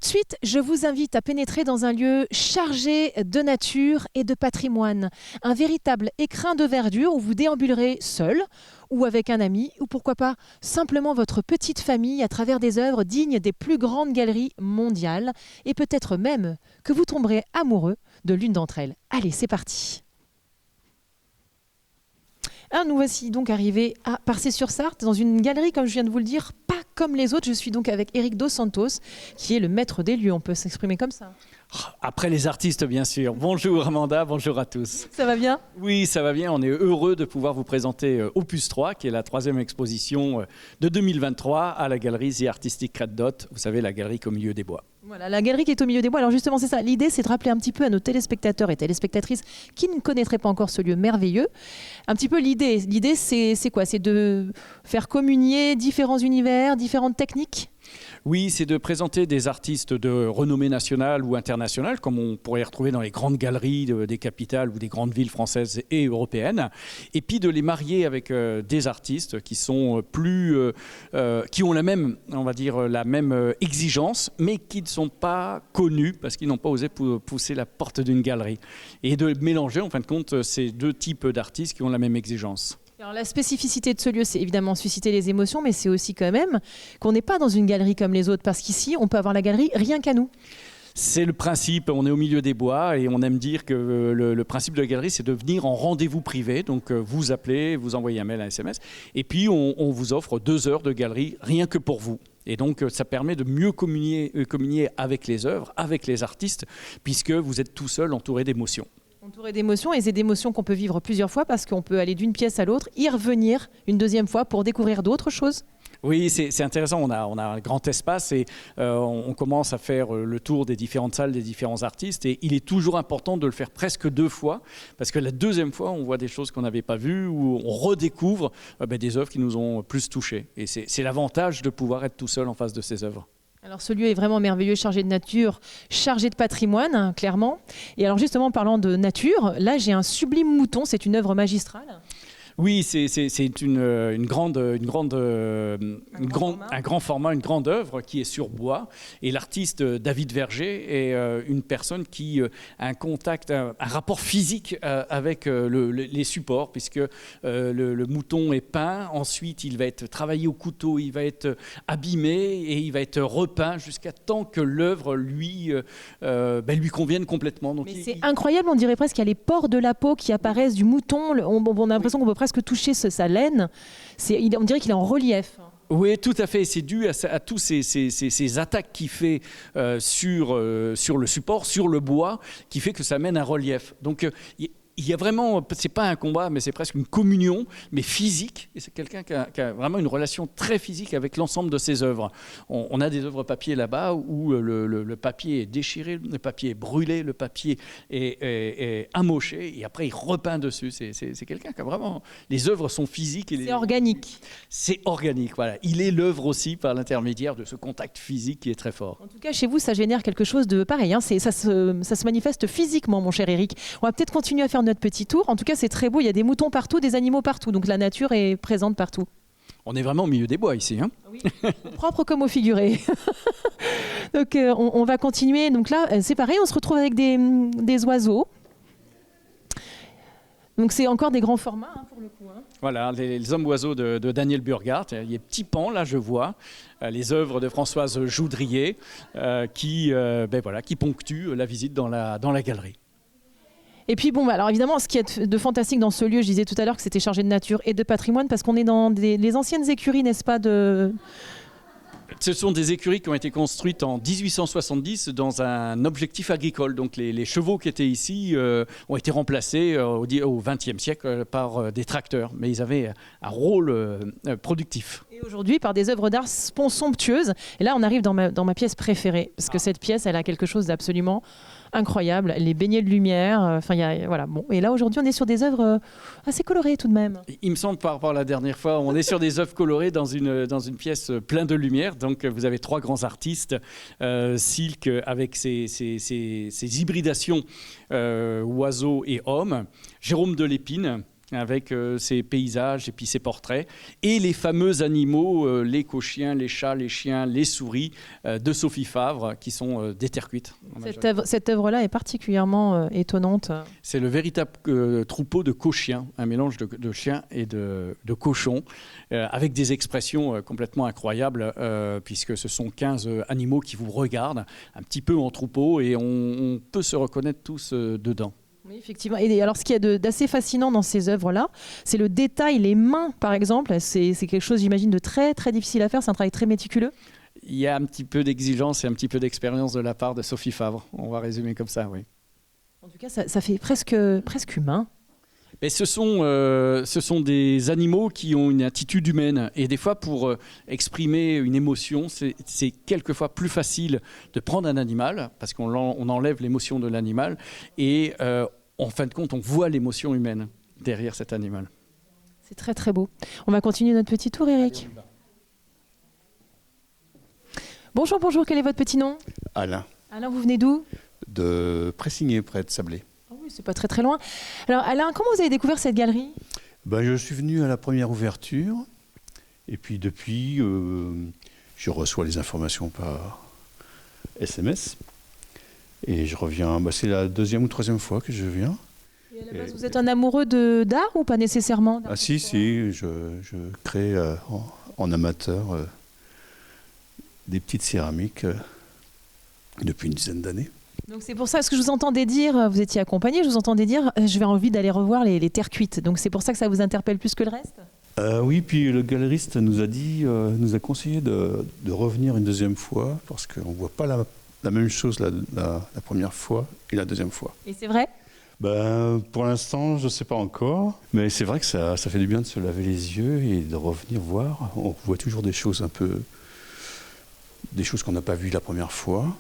de suite, je vous invite à pénétrer dans un lieu chargé de nature et de patrimoine. Un véritable écrin de verdure où vous déambulerez seul ou avec un ami, ou pourquoi pas simplement votre petite famille à travers des œuvres dignes des plus grandes galeries mondiales, et peut-être même que vous tomberez amoureux de l'une d'entre elles. Allez, c'est parti! Nous voici donc arrivés à Parçay-sur-Sarthe, dans une galerie, comme je viens de vous le dire, pas comme les autres. Je suis donc avec Éric Dos Santos, qui est le maître des lieux. On peut s'exprimer comme ça. Après les artistes, bien sûr. Bonjour Amanda, bonjour à tous. Ça va bien? Oui, ça va bien. On est heureux de pouvoir vous présenter Opus 3, qui est la 3e exposition de 2023 à la galerie The Artistic Red Dot. Vous savez, la galerie qui est au milieu des bois. Voilà, la galerie qui est au milieu des bois. Alors justement, c'est ça. L'idée, c'est de rappeler un petit peu à nos téléspectateurs et téléspectatrices qui ne connaîtraient pas encore ce lieu merveilleux. Un petit peu l'idée. L'idée, c'est quoi? C'est de faire communier différents univers, différentes techniques? Oui, c'est de présenter des artistes de renommée nationale ou internationale, comme on pourrait les retrouver dans les grandes galeries des capitales ou des grandes villes françaises et européennes, et puis de les marier avec des artistes qui sont qui ont la même, on va dire, la même exigence, mais qui ne sont pas connus parce qu'ils n'ont pas osé pousser la porte d'une galerie, et de mélanger en fin de compte ces deux types d'artistes qui ont la même exigence. Alors, la spécificité de ce lieu, c'est évidemment susciter les émotions, mais c'est aussi quand même qu'on n'est pas dans une galerie comme les autres, parce qu'ici, on peut avoir la galerie rien qu'à nous. C'est le principe, on est au milieu des bois et on aime dire que le principe de la galerie, c'est de venir en rendez-vous privé. Donc vous appelez, vous envoyez un mail, un SMS, et puis on vous offre 2 heures de galerie rien que pour vous. Et donc ça permet de mieux communier avec les œuvres, avec les artistes, puisque vous êtes tout seul entouré d'émotions. Entouré d'émotions, et c'est d'émotions qu'on peut vivre plusieurs fois parce qu'on peut aller d'une pièce à l'autre, y revenir une deuxième fois pour découvrir d'autres choses. Oui, c'est intéressant. On a un grand espace et on commence à faire le tour des différentes salles, des différents artistes. Et il est toujours important de le faire presque 2 fois parce que la 2e fois, on voit des choses qu'on n'avait pas vues ou on redécouvre des œuvres qui nous ont plus touchés. Et c'est l'avantage de pouvoir être tout seul en face de ces œuvres. Alors ce lieu est vraiment merveilleux, chargé de nature, chargé de patrimoine, hein, clairement. Et alors justement, parlant de nature, là j'ai un sublime mouton, c'est une œuvre magistrale. Oui, c'est un grand format, une grande œuvre qui est sur bois. Et l'artiste David Verger est une personne qui a un contact, un rapport physique avec les supports, puisque le mouton est peint. Ensuite, il va être travaillé au couteau, il va être abîmé et il va être repeint jusqu'à temps que l'œuvre lui convienne complètement. Donc, c'est incroyable, on dirait presque qu'il y a les pores de la peau qui apparaissent du mouton. On a l'impression qu'on peut presque toucher sa laine. On dirait qu'il est en relief. Oui, tout à fait. C'est dû à tous ces attaques qu'il fait sur le support, sur le bois, qui fait que ça mène un relief. Donc, il y a vraiment, c'est pas un combat, mais c'est presque une communion, mais physique. Et c'est quelqu'un qui a vraiment une relation très physique avec l'ensemble de ses œuvres. On a des œuvres papier là-bas où le papier est déchiré, le papier est brûlé, le papier est amoché, et après il repeint dessus. C'est quelqu'un qui a vraiment... Les œuvres sont physiques. C'est organique. C'est organique, voilà. Il est l'œuvre aussi par l'intermédiaire de ce contact physique qui est très fort. En tout cas, chez vous, ça génère quelque chose de pareil. Hein. Ça se manifeste physiquement, mon cher Éric. On va peut-être continuer à faire notre petit tour. En tout cas, c'est très beau. Il y a des moutons partout, des animaux partout. Donc la nature est présente partout. On est vraiment au milieu des bois ici. Hein, oui. Propre comme au figuré. Donc on va continuer. Donc là, c'est pareil. On se retrouve avec des oiseaux. Donc c'est encore des grands formats hein, pour le coup. Hein. Voilà, les hommes-oiseaux de Daniel Burghardt. Il y a Petit Pan, là je vois, les œuvres de Françoise Joudrier qui ponctuent la visite dans la galerie. Et puis bon, alors évidemment, ce qui est de fantastique dans ce lieu, je disais tout à l'heure que c'était chargé de nature et de patrimoine, parce qu'on est dans les anciennes écuries, n'est-ce pas, Ce sont des écuries qui ont été construites en 1870 dans un objectif agricole. Donc les chevaux qui étaient ici ont été remplacés au XXe siècle par des tracteurs. Mais ils avaient un rôle productif. Et aujourd'hui, par des œuvres d'art somptueuses. Et là, on arrive dans ma pièce préférée. Parce que cette pièce, elle a quelque chose d'absolument incroyable. Elle est baignée de lumière. Voilà. Bon. Et là, aujourd'hui, on est sur des œuvres assez colorées tout de même. Il me semble, par rapport à la dernière fois, on est sur des œuvres colorées dans une pièce pleine de lumière. Donc, vous avez 3 grands artistes. Silk, avec ses hybridations oiseaux et hommes. Jérôme Delépine, avec ses paysages et puis ses portraits, et les fameux animaux, les cochiens, les chats, les chiens, les souris de Sophie Favre, qui sont des terres cuites. Cette œuvre-là est particulièrement étonnante. C'est le véritable troupeau de cochiens, un mélange de chiens et de cochons, avec des expressions complètement incroyables, puisque ce sont 15 animaux qui vous regardent, un petit peu en troupeau, et on peut se reconnaître tous dedans. Oui, effectivement. Et alors, ce qu'il y a d'assez fascinant dans ces œuvres-là, c'est le détail, les mains, par exemple. C'est quelque chose, j'imagine, de très, très difficile à faire. C'est un travail très méticuleux. Il y a un petit peu d'exigence et un petit peu d'expérience de la part de Sophie Favre. On va résumer comme ça, oui. En tout cas, ça fait presque humain. Mais ce sont des animaux qui ont une attitude humaine. Et des fois, pour exprimer une émotion, c'est quelquefois plus facile de prendre un animal, parce qu'on enlève l'émotion de l'animal, et en fin de compte, on voit l'émotion humaine derrière cet animal. C'est très très beau. On va continuer notre petit tour, Eric. Bonjour, quel est votre petit nom? Alain, Alain, vous venez d'où? de Pressigné, près de Sablé. Ah oui, c'est pas très très loin. Alors Alain, comment vous avez découvert cette galerie? Je suis venu à la première ouverture, et puis depuis, je reçois les informations par SMS, et je reviens, c'est la 2e ou 3e fois que je viens. Et à la base, vous êtes un amoureux d'art ou pas nécessairement? Ah si, je crée en amateur des petites céramiques depuis une dizaine d'années. Donc c'est pour ça, ce que je vous entendais dire, vous étiez accompagné, je vous entendais dire, je vais envie d'aller revoir les terres cuites. Donc c'est pour ça que ça vous interpelle plus que le reste? Oui, puis le galeriste nous a conseillé de revenir une 2e fois, parce qu'on ne voit pas la même chose la première fois et la 2e fois. Et c'est vrai? Pour l'instant, je ne sais pas encore, mais c'est vrai que ça fait du bien de se laver les yeux et de revenir voir. On voit toujours des choses qu'on n'a pas vues la première fois.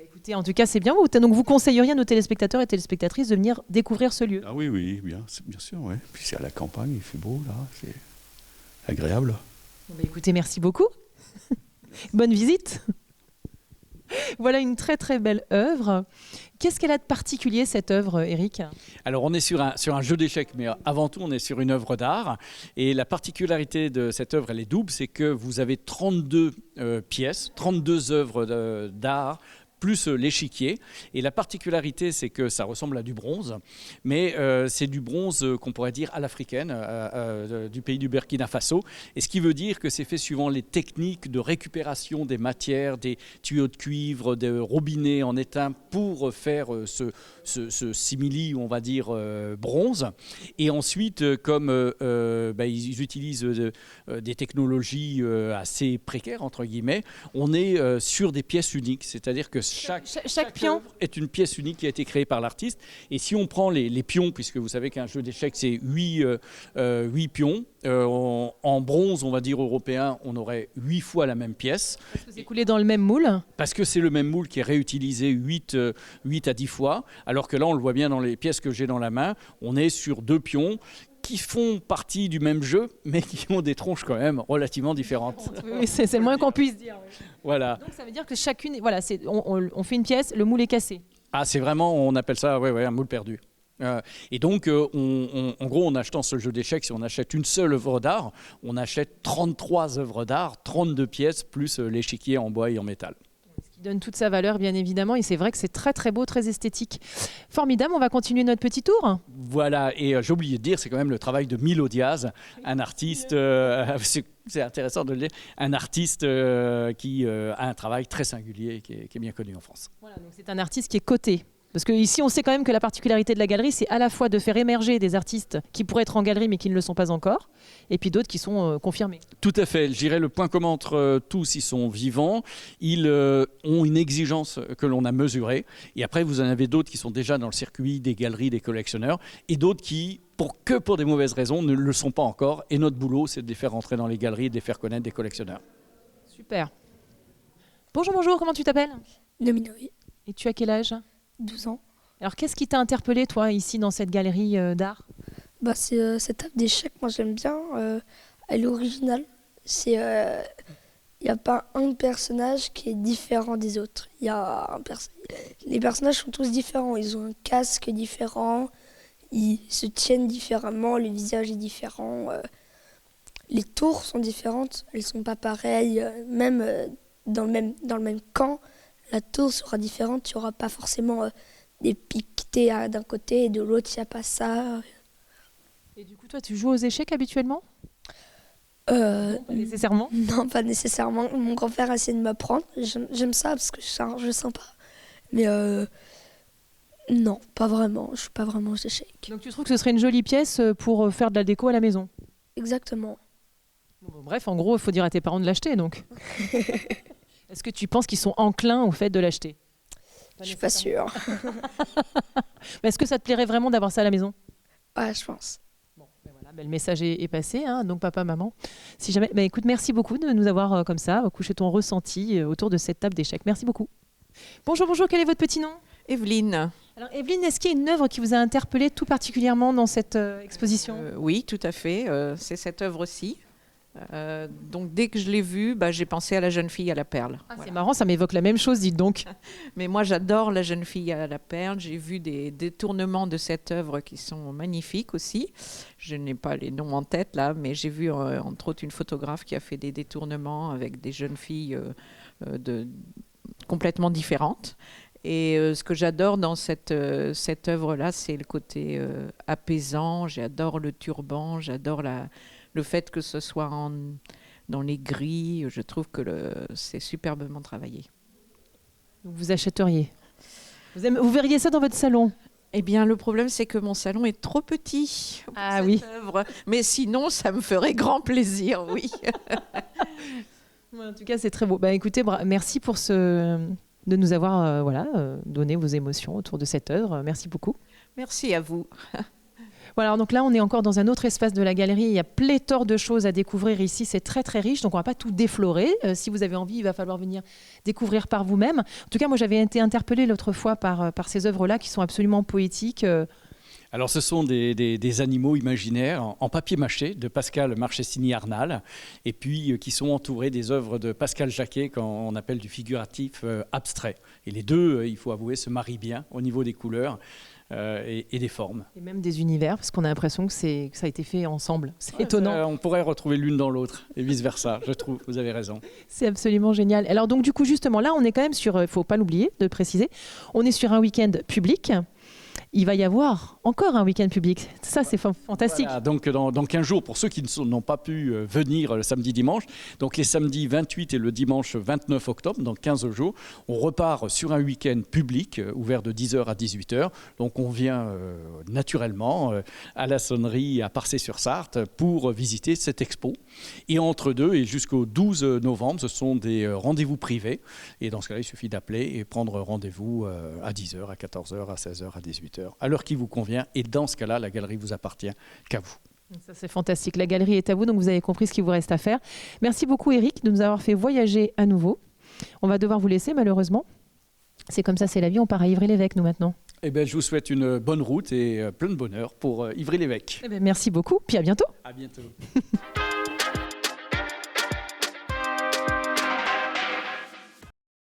Écoutez, en tout cas, c'est bien. Donc vous conseilleriez à nos téléspectateurs et téléspectatrices de venir découvrir ce lieu? Ah oui, bien sûr, ouais. Puis c'est à la campagne, il fait beau là, c'est agréable. Écoutez, merci beaucoup. Bonne visite. Voilà une très très belle œuvre. Qu'est-ce qu'elle a de particulier, cette œuvre, Eric? Alors on est sur un jeu d'échecs, mais avant tout on est sur une œuvre d'art. Et la particularité de cette œuvre, elle est double, c'est que vous avez 32 pièces, 32 œuvres d'art, plus l'échiquier. Et la particularité, c'est que ça ressemble à du bronze, mais c'est du bronze qu'on pourrait dire à l'africaine, du pays du Burkina Faso. Et ce qui veut dire que c'est fait suivant les techniques de récupération des matières, des tuyaux de cuivre, des robinets en étain pour faire ce simili, on va dire, bronze. Et ensuite, comme ils utilisent des technologies assez précaires, entre guillemets, on est sur des pièces uniques, c'est-à-dire que chaque pion est une pièce unique qui a été créée par l'artiste. Et si on prend les pions, puisque vous savez qu'un jeu d'échecs, c'est 8 pions, en bronze, on va dire européen, on aurait 8 fois la même pièce. Parce que c'est coulé dans le même moule? Parce que c'est le même moule qui est réutilisé 8 à 10 fois, alors que là, on le voit bien dans les pièces que j'ai dans la main, on est sur 2 pions qui font partie du même jeu, mais qui ont des tronches quand même relativement différentes. Oui, c'est le moins qu'on puisse dire. Oui. Voilà. Donc ça veut dire que chacune, voilà, on fait une pièce, le moule est cassé. Ah, c'est vraiment, on appelle ça un moule perdu. Et donc, en gros, en achetant ce jeu d'échecs, si on achète une seule œuvre d'art, on achète 33 œuvres d'art, 32 pièces, plus l'échiquier en bois et en métal. Ce qui donne toute sa valeur, bien évidemment. Et c'est vrai que c'est très, très beau, très esthétique. Formidable, on va continuer notre petit tour. Voilà, et j'ai oublié de dire, c'est quand même le travail de Milo Diaz, un artiste, c'est intéressant de le dire, un artiste qui a un travail très singulier et qui est bien connu en France. Voilà, donc c'est un artiste qui est coté. Parce qu'ici, on sait quand même que la particularité de la galerie, c'est à la fois de faire émerger des artistes qui pourraient être en galerie mais qui ne le sont pas encore, et puis d'autres qui sont confirmés. Tout à fait. Je dirais le point commun entre tous, ils sont vivants, ils ont une exigence que l'on a mesurée, et après vous en avez d'autres qui sont déjà dans le circuit des galeries, des collectionneurs, et d'autres qui, pour des mauvaises raisons, ne le sont pas encore, et notre boulot, c'est de les faire rentrer dans les galeries, de les faire connaître des collectionneurs. Super. Bonjour, comment tu t'appelles? Nominoï, Et tu as quel âge? 12 ans. Alors, qu'est-ce qui t'a interpellé, toi, ici, dans cette galerie d'art? C'est cette table d'échecs, moi j'aime bien. Elle est originale. Il n'y a pas un personnage qui est différent des autres. Les personnages sont tous différents. Ils ont un casque différent. ils se tiennent différemment, le visage est différent. Les tours sont différentes, elles sont pas pareilles. Même dans le même camp, la tour sera différente. Tu n'auras pas forcément des piquetés d'un côté et de l'autre, il n'y a pas ça. Et du coup, toi, tu joues aux échecs habituellement? Pas nécessairement? Non, pas nécessairement. Mon grand-père a essayé de m'apprendre. J'aime ça parce que c'est un jeu sympa. Mais non, pas vraiment. Je suis pas vraiment aux échecs. Donc tu trouves que ce serait une jolie pièce pour faire de la déco à la maison? Exactement. Bon, bref, en gros, il faut dire à tes parents de l'acheter, donc. Est-ce que tu penses qu'ils sont enclins au fait de l'acheter? Je suis pas sûre. Mais est-ce que ça te plairait vraiment d'avoir ça à la maison? Ouais, je pense. Bon, ben voilà, ben le message est passé, hein, donc papa, maman. Si jamais, ben écoute, merci beaucoup de nous avoir comme ça couché ton ressenti autour de cette table d'échecs. Merci beaucoup. Bonjour, bonjour, quel est votre petit nom? Evelyne. Alors Evelyne, est-ce qu'il y a une œuvre qui vous a interpellée tout particulièrement dans cette exposition? Oui, tout à fait. C'est cette œuvre-ci. Donc dès que je l'ai vue, j'ai pensé à la jeune fille à la perle. Ah, Voilà. c'est marrant, ça m'évoque la même chose, dites donc. Mais moi, j'adore la jeune fille à la perle. J'ai vu des détournements de cette œuvre qui sont magnifiques aussi. Je n'ai pas les noms en tête là, mais j'ai vu entre autres une photographe qui a fait des détournements avec des jeunes filles complètement différentes. Et ce que j'adore dans cette œuvre-là, c'est le côté apaisant. J'adore le turban, j'adore le fait que ce soit dans les gris. Je trouve que c'est superbement travaillé. Vous achèteriez? Vous verriez ça dans votre salon? Eh bien, le problème, c'est que mon salon est trop petit pour Ah cette oui. œuvre. Mais sinon, ça me ferait grand plaisir, oui. En tout cas, c'est très beau. Écoutez, merci pour de nous avoir donné vos émotions autour de cette œuvre. Merci beaucoup. Merci à vous. Voilà, alors donc là, on est encore dans un autre espace de la galerie. Il y a pléthore de choses à découvrir ici. C'est très, très riche. Donc, on ne va pas tout déflorer. Si vous avez envie, il va falloir venir découvrir par vous-même. En tout cas, moi, j'avais été interpellée l'autre fois par ces œuvres-là qui sont absolument poétiques. Alors, ce sont des animaux imaginaires en papier mâché de Pascal Marchesini-Arnal, et puis qui sont entourés des œuvres de Pascal Jacquet, qu'on appelle du figuratif abstrait. Et les deux, il faut avouer, se marient bien au niveau des couleurs et des formes. Et même des univers, parce qu'on a l'impression que ça a été fait ensemble. C'est étonnant. On pourrait retrouver l'une dans l'autre, et vice-versa, je trouve. Vous avez raison. C'est absolument génial. Alors donc, du coup, justement, là, on est quand même sur, il ne faut pas l'oublier de préciser, on est sur un week-end public. Il va y avoir encore un week-end public. Ça, c'est fantastique. Voilà, donc dans 15 jours, pour ceux qui n'ont pas pu venir le samedi-dimanche, donc les samedis 28 et le dimanche 29 octobre, dans 15 jours, on repart sur un week-end public ouvert de 10h à 18h. Donc on vient naturellement à la sonnerie à Parçay-sur-Sarthe pour visiter cette expo. Et entre deux et jusqu'au 12 novembre, ce sont des rendez-vous privés. Et dans ce cas-là, il suffit d'appeler et prendre rendez-vous à 10h, à 14h, à 16h, à 18h. À l'heure qui vous convient, et dans ce cas-là, la galerie vous appartient qu'à vous. Ça, c'est fantastique. La galerie est à vous, donc vous avez compris ce qu'il vous reste à faire. Merci beaucoup, Eric, de nous avoir fait voyager à nouveau. On va devoir vous laisser, malheureusement. C'est comme ça, c'est la vie. On part à Ivry-l'Évêque, nous, maintenant. Eh bien, je vous souhaite une bonne route et plein de bonheur pour Ivry-l'Évêque. Merci beaucoup, puis à bientôt. À bientôt.